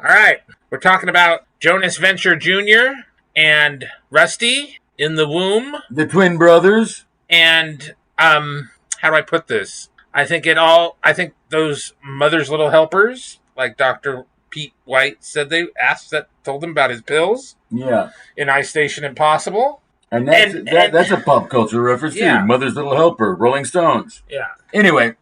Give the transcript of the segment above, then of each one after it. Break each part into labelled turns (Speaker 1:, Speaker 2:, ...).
Speaker 1: All right. We're talking about Jonas Venture Jr. and Rusty in the womb.
Speaker 2: The twin brothers.
Speaker 1: And, how do I put this? I think those mother's little helpers, like Dr. Pete White said told him about his pills.
Speaker 2: Yeah.
Speaker 1: In Ice Station Impossible.
Speaker 2: And that's a pop culture reference, too. Mother's Little Helper, Rolling Stones.
Speaker 1: Yeah.
Speaker 2: Anyway.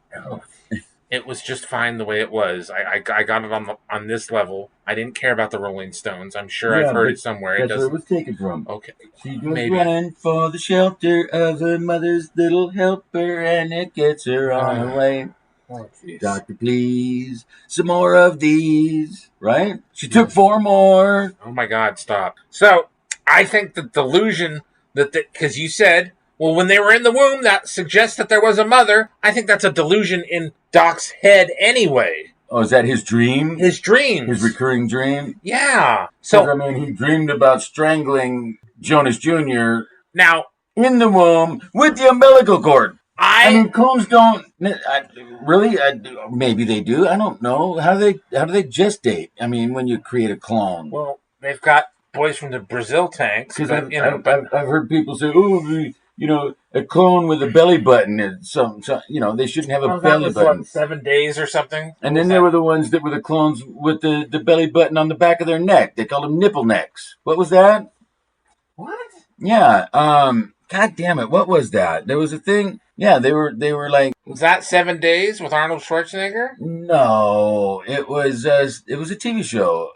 Speaker 1: It was just fine the way it was. I got it on this level. I didn't care about the Rolling Stones. I'm sure I've heard it somewhere.
Speaker 2: That's where it was taken from.
Speaker 1: Okay.
Speaker 2: She goes running for the shelter of her mother's little helper, and it gets her on her way.
Speaker 1: Oh,
Speaker 2: Doctor, please, some more of these. Right? She took 4 more.
Speaker 1: Oh, my God, stop. So, I think the delusion because you said, well, when they were in the womb, that suggests that there was a mother. I think that's a delusion in Doc's head anyway.
Speaker 2: Oh, is that his dream?
Speaker 1: His dreams.
Speaker 2: His recurring dream?
Speaker 1: Yeah. So,
Speaker 2: I mean, he dreamed about strangling Jonas Jr.
Speaker 1: Now,
Speaker 2: in the womb with the umbilical cord. I mean, clones don't really. Maybe they do. I don't know. How do they gestate? I mean, when you create a clone.
Speaker 1: Well, they've got boys from the Brazil tanks.
Speaker 2: Because I've heard people say, "Oh, a clone with a belly button is they shouldn't have a belly button."
Speaker 1: What, 7 days or something.
Speaker 2: And then there were the ones that were the clones with the belly button on the back of their neck. They called them nipple necks. What was that?
Speaker 1: What?
Speaker 2: Yeah. God damn it! What was that? There was a thing. Yeah, they were like.
Speaker 1: Was that 7 days with Arnold Schwarzenegger?
Speaker 2: No, it was a TV show.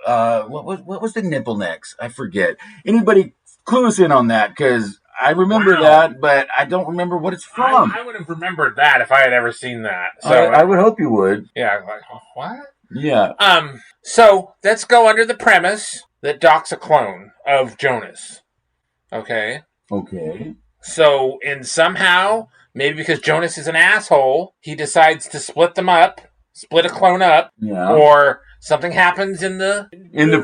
Speaker 2: What was the nipple necks? I forget. Anybody clue us in on that? Because I remember that, but I don't remember what it's from.
Speaker 1: I would have remembered that if I had ever seen that. So
Speaker 2: I would hope you would.
Speaker 1: Yeah, like, what?
Speaker 2: Yeah.
Speaker 1: So let's go under the premise that Doc's a clone of Jonas. Okay.
Speaker 2: Okay.
Speaker 1: So somehow, maybe because Jonas is an asshole, he decides to split a clone up.
Speaker 2: Yeah.
Speaker 1: Or something happens in the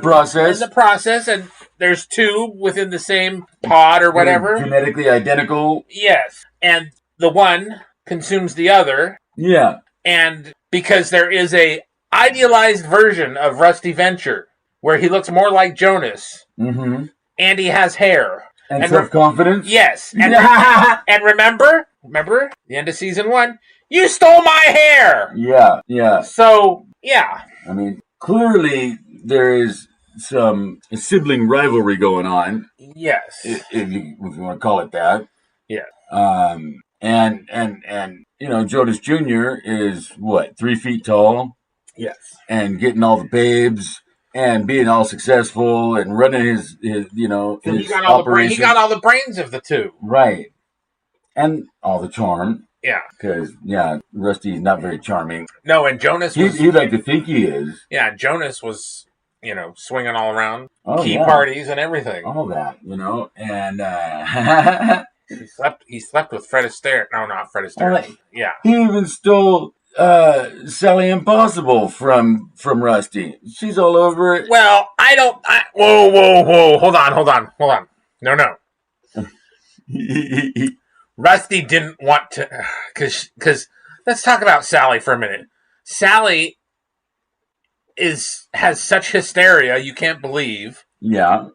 Speaker 1: process, and there's 2 within the same pod or whatever.
Speaker 2: Genetically identical.
Speaker 1: Yes. And the one consumes the other.
Speaker 2: Yeah.
Speaker 1: And because there is a idealized version of Rusty Venture where he looks more like Jonas.
Speaker 2: Mm-hmm.
Speaker 1: And he has hair.
Speaker 2: And self-confidence?
Speaker 1: Yes. And, and remember, the end of season 1, you stole my hair!
Speaker 2: Yeah.
Speaker 1: So, yeah.
Speaker 2: I mean, clearly there is some sibling rivalry going on.
Speaker 1: Yes.
Speaker 2: If you want to call it that.
Speaker 1: Yeah.
Speaker 2: And Jonas Jr. is, 3 feet tall?
Speaker 1: Yes.
Speaker 2: And getting all the babes. And being all successful and running his operation.
Speaker 1: He got all the brains of the 2.
Speaker 2: Right. And all the charm.
Speaker 1: Yeah.
Speaker 2: Because, Rusty's not very charming.
Speaker 1: No, and Jonas was...
Speaker 2: He'd like to think he is.
Speaker 1: Yeah, Jonas was, swinging all all around. Key parties and everything.
Speaker 2: All that, and...
Speaker 1: He slept with Fred Astaire. No, not Fred Astaire. Yeah.
Speaker 2: He even stole... Sally Impossible from Rusty. She's all over it.
Speaker 1: Well, whoa. Hold on. No. Rusty didn't want to, because let's talk about Sally for a minute. Sally has such hysteria you can't believe.
Speaker 2: Yeah.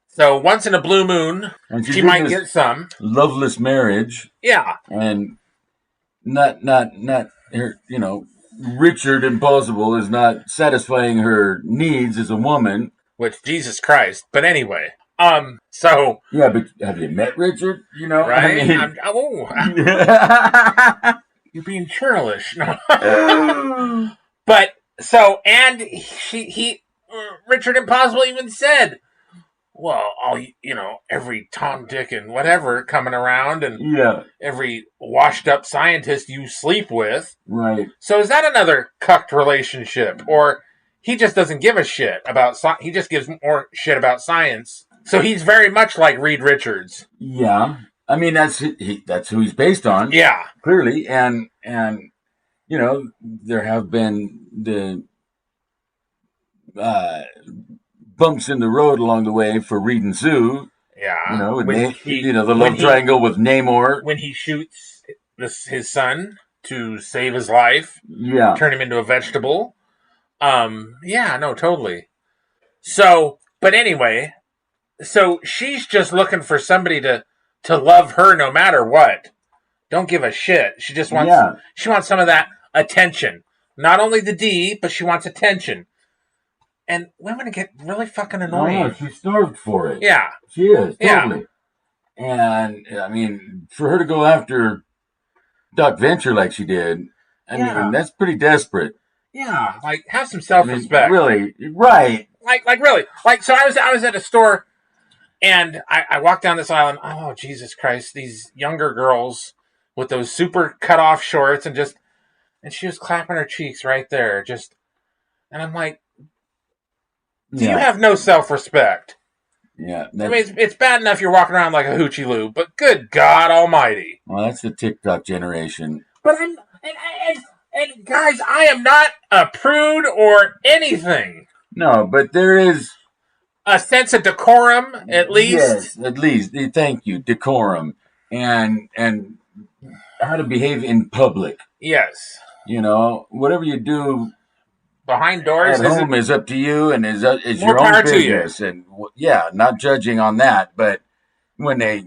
Speaker 1: So once in a blue moon, she might get some.
Speaker 2: Loveless marriage.
Speaker 1: Yeah.
Speaker 2: And not her, Richard Impossible is not satisfying her needs as a woman.
Speaker 1: Which, Jesus Christ. But anyway, so...
Speaker 2: Yeah, but have you met Richard?
Speaker 1: Right? You're being churlish. But, so, and Richard Impossible even said, well, every Tom, Dick, and whatever coming around, and every washed-up scientist you sleep with.
Speaker 2: Right.
Speaker 1: So is that another cucked relationship? Or he just doesn't give a shit about he just gives more shit about science. So he's very much like Reed Richards.
Speaker 2: Yeah. I mean, that's who he's based on.
Speaker 1: Yeah.
Speaker 2: Clearly. And there have been the... bumps in the road along the way for Reed and Sue.
Speaker 1: Yeah.
Speaker 2: The love triangle with Namor.
Speaker 1: When he shoots his son to save his life.
Speaker 2: Yeah.
Speaker 1: Turn him into a vegetable. Yeah, no, totally. So, but anyway, so she's just looking for somebody to love her no matter what. Don't give a shit. She just wants she wants some of that attention. Not only the D, but she wants attention. And women get really fucking annoying.
Speaker 2: No, she's starved for it.
Speaker 1: Yeah.
Speaker 2: She is, totally. Yeah. And, I mean, for her to go after Doc Venture like she did, I mean, that's pretty desperate.
Speaker 1: Yeah, like, have some self-respect.
Speaker 2: Really, right.
Speaker 1: Like really. Like, so I was at a store, and I walked down this aisle, and, oh, Jesus Christ, these younger girls with those super cut-off shorts, and she was clapping her cheeks right there, and I'm like, do you have no self-respect?
Speaker 2: Yeah.
Speaker 1: I mean, it's bad enough you're walking around like a hoochie loo, but good God Almighty.
Speaker 2: Well, that's the TikTok generation.
Speaker 1: But and guys, I am not a prude or anything.
Speaker 2: No, but there is
Speaker 1: a sense of decorum, at least.
Speaker 2: Yes, at least. Thank you, decorum, and how to behave in public.
Speaker 1: Yes.
Speaker 2: Whatever you do
Speaker 1: behind doors
Speaker 2: at home is up to you, and is your own business. And not judging on that, but when they,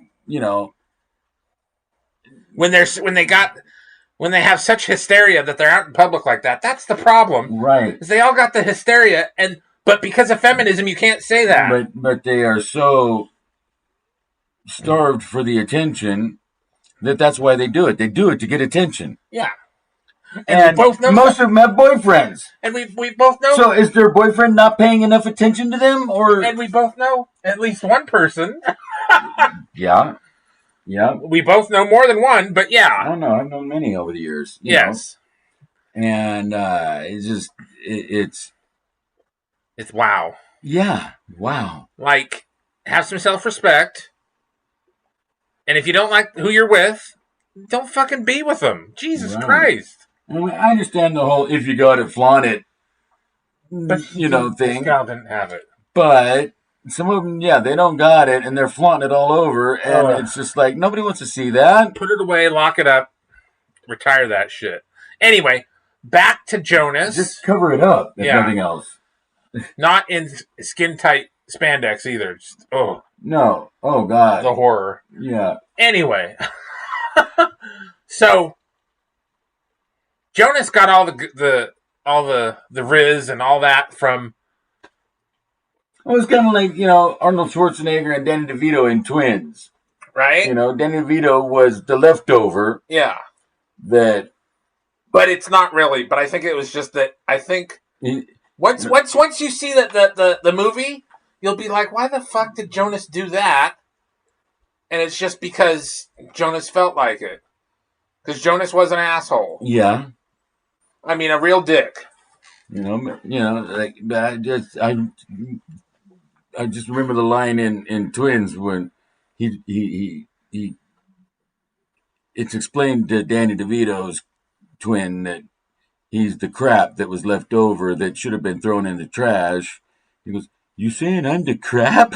Speaker 1: when they have such hysteria that they're out in public like that, that's the problem.
Speaker 2: Right.
Speaker 1: Because they all got the hysteria, but because of feminism, you can't say that.
Speaker 2: But they are so starved for the attention that's why they do it. They do it to get attention.
Speaker 1: Yeah.
Speaker 2: And most of them have boyfriends.
Speaker 1: And we both know.
Speaker 2: So is their boyfriend not paying enough attention to them?
Speaker 1: And we both know at least one person.
Speaker 2: Yeah. Yeah.
Speaker 1: We both know more than one, but yeah.
Speaker 2: I don't know. I've known many over the years.
Speaker 1: Yes.
Speaker 2: And it's
Speaker 1: wow.
Speaker 2: Yeah. Wow.
Speaker 1: Like, have some self-respect. And if you don't like who you're with, don't fucking be with them. Jesus Christ.
Speaker 2: And I understand the whole if you got it, flaunt it, thing.
Speaker 1: This gal didn't have it.
Speaker 2: But some of them, they don't got it, and they're flaunting it all over, and it's just like, nobody wants to see that.
Speaker 1: Put it away, lock it up, retire that shit. Anyway, back to Jonas.
Speaker 2: Just cover it up, if nothing else.
Speaker 1: Not in skin-tight spandex either. Just,
Speaker 2: no. Oh, God.
Speaker 1: The horror.
Speaker 2: Yeah.
Speaker 1: Anyway. So, Jonas got all the Riz and all that from...
Speaker 2: It was kind of like, Arnold Schwarzenegger and Danny DeVito in Twins.
Speaker 1: Right?
Speaker 2: Danny DeVito was the leftover.
Speaker 1: Yeah.
Speaker 2: But
Speaker 1: it's not really. But I think it was just that, I think... Once you see the movie, you'll be like, why the fuck did Jonas do that? And it's just because Jonas felt like it. Because Jonas was an asshole.
Speaker 2: Yeah.
Speaker 1: I mean, a real dick.
Speaker 2: But I just remember the line in Twins when he it's explained to Danny DeVito's twin that he's the crap that was left over that should have been thrown in the trash. He goes, "You saying I'm the crap?"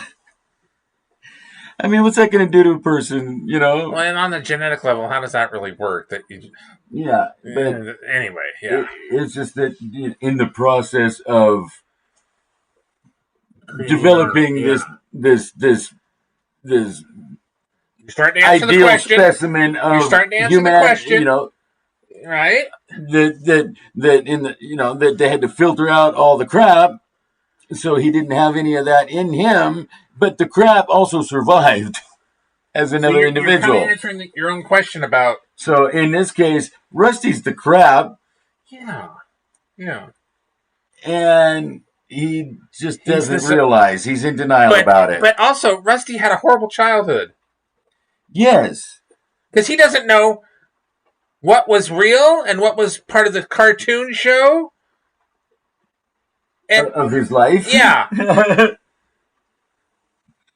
Speaker 2: I mean, what's that going to do to a person,
Speaker 1: Well, and on the genetic level, how does that really work? But anyway,
Speaker 2: it's just that in the process of developing this
Speaker 1: you're starting to answer
Speaker 2: ideal
Speaker 1: the question.
Speaker 2: Specimen of
Speaker 1: you're starting to answer the question. Right?
Speaker 2: That in the that they had to filter out all the crap, so he didn't have any of that in him. But the crap also survived as another individual.
Speaker 1: You're kind of answering your own question about.
Speaker 2: So in this case, Rusty's the crap.
Speaker 1: Yeah.
Speaker 2: And he just doesn't realize he's in denial about it.
Speaker 1: But also, Rusty had a horrible childhood.
Speaker 2: Yes.
Speaker 1: Because he doesn't know what was real and what was part of the cartoon show.
Speaker 2: Of his life?
Speaker 1: Yeah.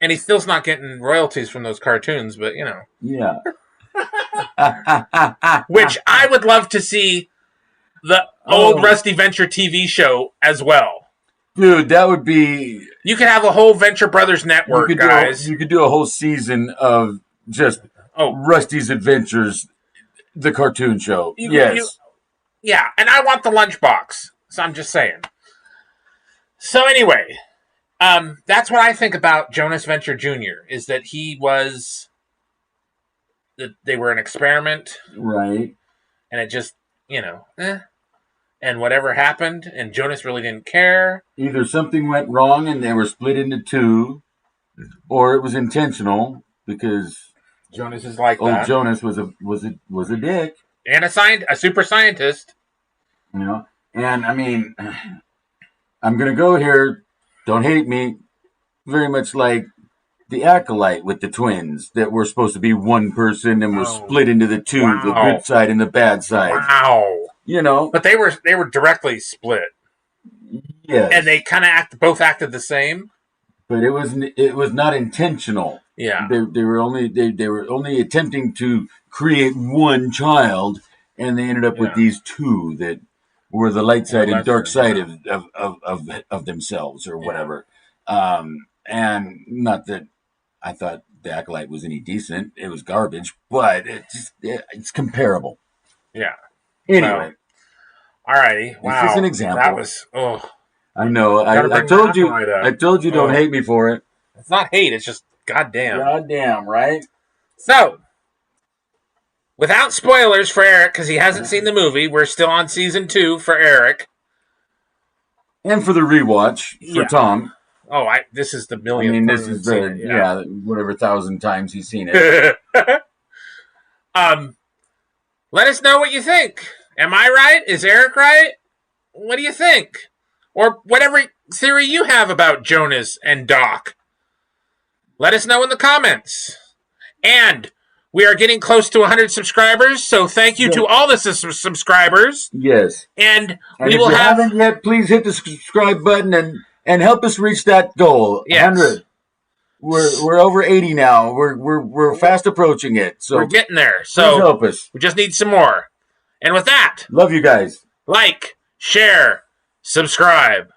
Speaker 1: And he still's not getting royalties from those cartoons, but,
Speaker 2: Yeah.
Speaker 1: Which I would love to see the old Rusty Venture TV show as well.
Speaker 2: Dude, that would be...
Speaker 1: You could have a whole Venture Brothers network, guys.
Speaker 2: You could do a whole season of just Rusty's Adventures, the cartoon show. Yes.
Speaker 1: Yeah, and I want the lunchbox. So I'm just saying. So anyway, that's what I think about Jonas Venture Jr. is that they were an experiment,
Speaker 2: right?
Speaker 1: And it just, and whatever happened, and Jonas really didn't care.
Speaker 2: Either something went wrong and they were split into two, or it was intentional because
Speaker 1: Jonas is like
Speaker 2: old Jonas was a dick
Speaker 1: and a super scientist.
Speaker 2: And I mean, I'm gonna go here. Don't hate me. Very much like the Acolyte with the twins that were supposed to be one person and were split into the two, the good side and the bad side.
Speaker 1: Wow. But they were directly split.
Speaker 2: Yes.
Speaker 1: And they kind of both acted the same.
Speaker 2: But it was not intentional.
Speaker 1: Yeah.
Speaker 2: They were only attempting to create one child, and they ended up with these two that were the light side and dark side of themselves or whatever. And not that I thought the Acolyte was any decent. It was garbage, but it's comparable.
Speaker 1: Yeah.
Speaker 2: Anyway.
Speaker 1: Alrighty. Wow.
Speaker 2: This is an example.
Speaker 1: That was,
Speaker 2: I know. I told you. I told you don't hate me for it.
Speaker 1: It's not hate. It's just goddamn.
Speaker 2: Goddamn, right?
Speaker 1: So, without spoilers for Eric, because he hasn't seen the movie, we're still on season 2 for Eric.
Speaker 2: And for the rewatch for Tom.
Speaker 1: Oh, this is the millionth.
Speaker 2: I mean, this is whatever 1,000 times he's seen it.
Speaker 1: Let us know what you think. Am I right? Is Eric right? What do you think? Or whatever theory you have about Jonas and Doc. Let us know in the comments. And we are getting close to 100 subscribers, so thank you to all the subscribers.
Speaker 2: Yes.
Speaker 1: And
Speaker 2: if you haven't yet, please hit the subscribe button and help us reach that goal.
Speaker 1: Yes.
Speaker 2: 100. We're over 80 now. We're fast approaching it. So
Speaker 1: we're getting there. So
Speaker 2: please help us.
Speaker 1: We just need some more. And with that,
Speaker 2: love you guys.
Speaker 1: Like, share, subscribe.